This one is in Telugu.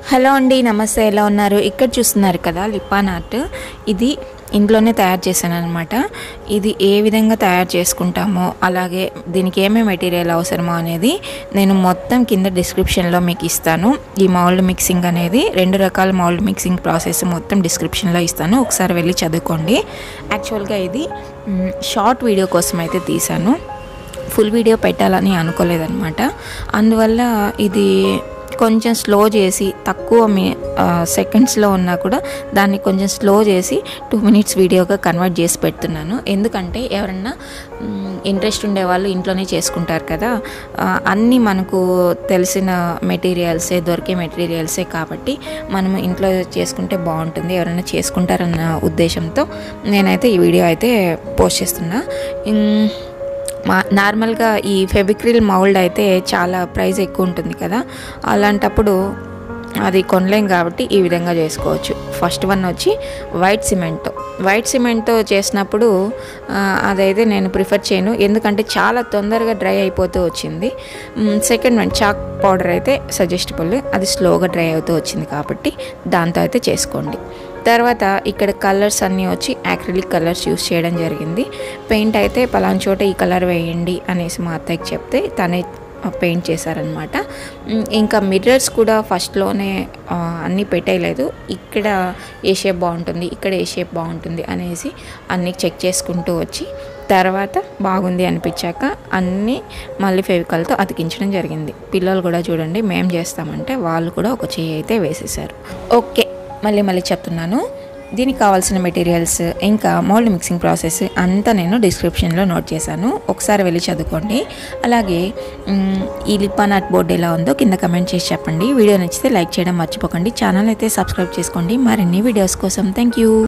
హలో అండి, నమస్తే. ఎలా ఉన్నారు? ఇక్కడ చూస్తున్నారు కదా లిపాన్ ఆర్ట్. ఇది ఇంట్లోనే తయారు చేశాను అనమాట. ఇది ఏ విధంగా తయారు చేసుకుంటామో, అలాగే దీనికి ఏమేమి మెటీరియల్ అవసరమో అనేది నేను మొత్తం కింద డిస్క్రిప్షన్లో మీకు ఇస్తాను. ఈ మౌల్డ్ మిక్సింగ్ అనేది 2 రకాల మౌల్డ్ మిక్సింగ్ ప్రాసెస్ మొత్తం డిస్క్రిప్షన్లో ఇస్తాను. ఒకసారి వెళ్ళి చదువుకోండి. యాక్చువల్గా ఇది షార్ట్ వీడియో కోసం అయితే తీశాను, ఫుల్ వీడియో పెట్టాలని అనుకోలేదన్నమాట. అందువల్ల ఇది కొంచెం స్లో చేసి, తక్కువ సెకండ్స్లో ఉన్నా కూడా దాన్ని కొంచెం స్లో చేసి 2 మినిట్స్ వీడియోగా కన్వర్ట్ చేసి పెడుతున్నాను. ఎందుకంటే ఎవరన్నా ఇంట్రెస్ట్ ఉండేవాళ్ళు ఇంట్లోనే చేసుకుంటారు కదా, అన్నీ మనకు తెలిసిన మెటీరియల్సే, దొరికే మెటీరియల్సే కాబట్టి మనం ఇంట్లో చేసుకుంటే బాగుంటుంది, ఎవరైనా చేసుకుంటారన్న ఉద్దేశంతో నేనైతే ఈ వీడియో అయితే పోస్ట్ చేస్తున్నా. నార్మల్గా ఈ ఫెవిక్రిల్ మౌల్డ్ అయితే చాలా ప్రైస్ ఎక్కువ ఉంటుంది కదా, అలాంటప్పుడు అది కొనలేం కాబట్టి ఈ విధంగా చేసుకోవచ్చు. ఫస్ట్ వన్ వచ్చి వైట్ సిమెంట్తో చేసినప్పుడు అదైతే నేను ప్రిఫర్ చేయను, ఎందుకంటే చాలా తొందరగా డ్రై అయిపోతూ వచ్చింది. సెకండ్ వన్ చాక్ పౌడర్ అయితే సజెస్టబుల్, అది స్లోగా డ్రై అవుతూ వచ్చింది కాబట్టి దాంతో అయితే చేసుకోండి. తర్వాత ఇక్కడ కలర్స్ అన్నీ వచ్చి యాక్రిలిక్ కలర్స్ యూస్ చేయడం జరిగింది. పెయింట్ అయితే పలానా చోట ఈ కలర్ వేయండి అనేసి మా అత్తయ్యకి చెప్తే తనే పెయింట్ చేశారనమాట. ఇంకా మిర్రర్స్ కూడా ఫస్ట్లోనే అన్నీ పెట్టేయలేదు, ఇక్కడ ఏ షేప్ బాగుంటుంది, ఇక్కడ ఏ షేప్ బాగుంటుంది అనేసి అన్నీ చెక్ చేసుకుంటూ వచ్చి తర్వాత బాగుంది అనిపించాక అన్నీ మళ్ళీ ఫెవికాల్తో అతికించడం జరిగింది. పిల్లలు కూడా చూడండి, మేము చేస్తామంటే వాళ్ళు కూడా ఒక చెయ్యి అయితే వేసేసారు. ఓకే, మళ్ళీ చెప్తున్నాను. దీనికి కావాల్సిన మెటీరియల్స్ ఇంకా మౌల్డ్ మిక్సింగ్ ప్రాసెస్ అంతా నేను డిస్క్రిప్షన్లో నోట్ చేశాను, ఒకసారి వెళ్ళి చదువుకోండి. అలాగే ఈ లిపాన్ ఆర్ట్ బోర్డ్ ఎలా ఉందో కింద కమెంట్ చేసి చెప్పండి. వీడియో నచ్చితే లైక్ చేయడం మర్చిపోకండి. ఛానల్ అయితే సబ్స్క్రైబ్ చేసుకోండి మరిన్ని వీడియోస్ కోసం. Thank you.